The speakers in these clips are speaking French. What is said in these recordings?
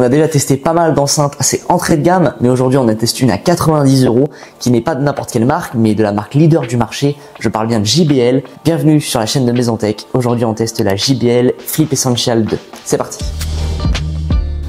On a déjà testé pas mal d'enceintes assez entrée de gamme, mais aujourd'hui on a testé une à 90 € qui n'est pas de n'importe quelle marque, mais de la marque leader du marché. Je parle bien de JBL. Bienvenue sur la chaîne de Maison Tech. Aujourd'hui on teste la JBL Flip Essential 2. C'est parti.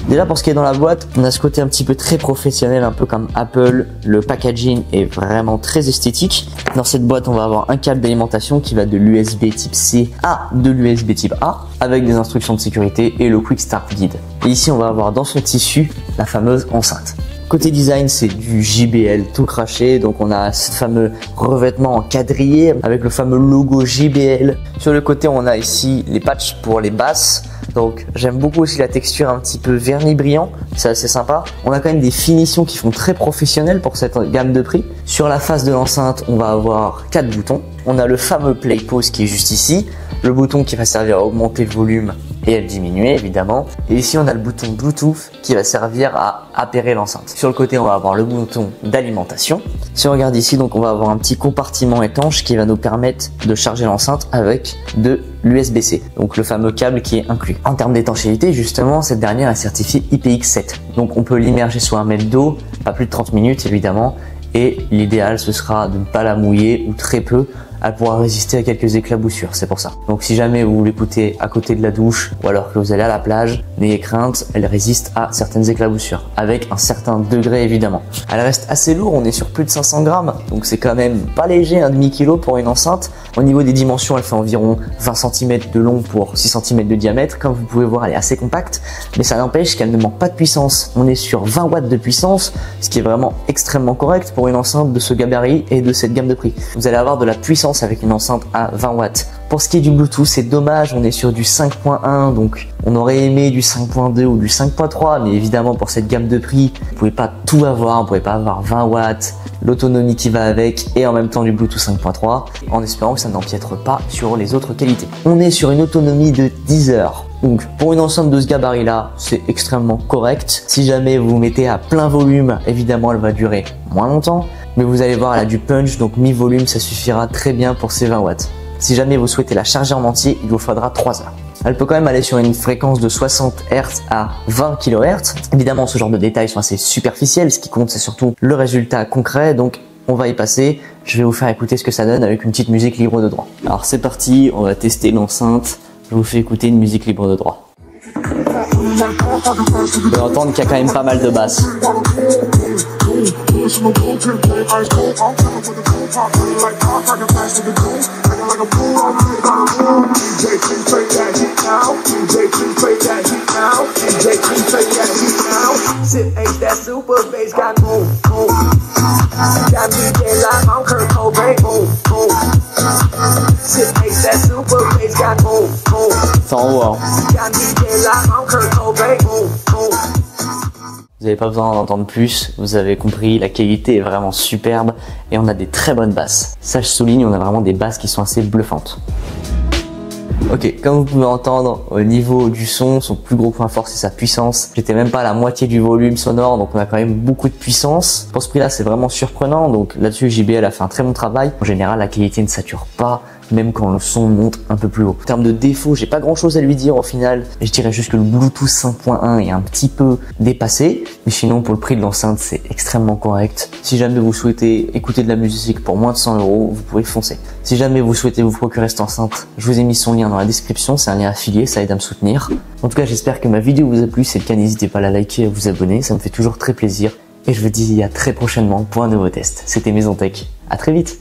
Déjà pour ce qui est dans la boîte, on a ce côté un petit peu très professionnel, un peu comme Apple. Le packaging est vraiment très esthétique. Dans cette boîte, on va avoir un câble d'alimentation qui va de l'USB type C à de l'USB type A avec des instructions de sécurité et le Quick Start Guide. Et ici, on va avoir dans son tissu la fameuse enceinte. Côté design, c'est du JBL tout craché, donc on a ce fameux revêtement en quadrillé avec le fameux logo JBL. Sur le côté, on a ici les patchs pour les basses. Donc j'aime beaucoup aussi la texture un petit peu vernis brillant, c'est assez sympa. On a quand même des finitions qui font très professionnelles pour cette gamme de prix. Sur la face de l'enceinte, on va avoir 4 boutons. On a le fameux Play Pause qui est juste ici, le bouton qui va servir à augmenter le volume et à le diminuer évidemment. Et ici on a le bouton Bluetooth qui va servir à appairer l'enceinte. Sur le côté on va avoir le bouton d'alimentation. Si on regarde ici, donc on va avoir un petit compartiment étanche qui va nous permettre de charger l'enceinte avec de l'USB-C, donc le fameux câble qui est inclus. En termes d'étanchéité, justement, cette dernière est certifiée IPX7. Donc on peut l'immerger sous un mètre d'eau, pas plus de 30 minutes évidemment, et l'idéal ce sera de ne pas la mouiller ou très peu. Elle pourra résister à quelques éclaboussures, c'est pour ça. Donc si jamais vous l'écoutez à côté de la douche ou alors que vous allez à la plage, n'ayez crainte, elle résiste à certaines éclaboussures, avec un certain degré évidemment. Elle reste assez lourde, on est sur plus de 500 grammes, donc c'est quand même pas léger, un demi-kilo pour une enceinte. Au niveau des dimensions, elle fait environ 20 cm de long pour 6 cm de diamètre. Comme vous pouvez voir, elle est assez compacte, mais ça n'empêche qu'elle ne manque pas de puissance. On est sur 20 watts de puissance, ce qui est vraiment extrêmement correct pour une enceinte de ce gabarit et de cette gamme de prix. Vous allez avoir de la puissance avec une enceinte à 20 watts. Pour ce qui est du Bluetooth, c'est dommage, on est sur du 5.1, donc on aurait aimé du 5.2 ou du 5.3, mais évidemment pour cette gamme de prix, vous pouvez pas tout avoir, vous pouvez pas avoir 20 watts, l'autonomie qui va avec et en même temps du Bluetooth 5.3, en espérant que ça n'empiètre pas sur les autres qualités. On est sur une autonomie de 10 heures. Donc pour une enceinte de ce gabarit là, c'est extrêmement correct. Si jamais vous mettez à plein volume, évidemment elle va durer moins longtemps, mais vous allez voir elle a du punch, donc mi-volume ça suffira très bien pour ces 20 watts. Si jamais vous souhaitez la charger en entier, il vous faudra 3 heures. Elle peut quand même aller sur une fréquence de 60 Hz à 20 kHz. Évidemment, ce genre de détails sont assez superficiels. Ce qui compte, c'est surtout le résultat concret. Donc, on va y passer. Je vais vous faire écouter ce que ça donne avec une petite musique libre de droit. Alors, c'est parti. On va tester l'enceinte. Je vous fais écouter une musique libre de droit. Vous pouvez entendre qu'il y a quand même pas mal de basses. Ça envoie. Vous n'avez pas besoin d'entendre plus, vous avez compris, la qualité est vraiment superbe et on a des très bonnes basses. Ça je souligne, on a vraiment des basses qui sont assez bluffantes. Ok, comme vous pouvez entendre, au niveau du son, son plus gros point fort c'est sa puissance. J'étais même pas à la moitié du volume sonore, donc on a quand même beaucoup de puissance. Pour ce prix là c'est vraiment surprenant, donc là-dessus JBL a fait un très bon travail. En général la qualité ne sature pas, même quand le son monte un peu plus haut. En termes de défauts, j'ai pas grand chose à lui dire au final. Je dirais juste que le Bluetooth 5.1 est un petit peu dépassé, mais sinon pour le prix de l'enceinte c'est extrêmement correct. Si jamais vous souhaitez écouter de la musique pour moins de 100 €, vous pouvez foncer. Si jamais vous souhaitez vous procurer cette enceinte, je vous ai mis son lien dans la description, c'est un lien affilié, ça aide à me soutenir. En tout cas, j'espère que ma vidéo vous a plu, si c'est le cas, n'hésitez pas à la liker et à vous abonner, ça me fait toujours très plaisir. Et je vous dis à très prochainement pour un nouveau test. C'était Maison Tech, à très vite.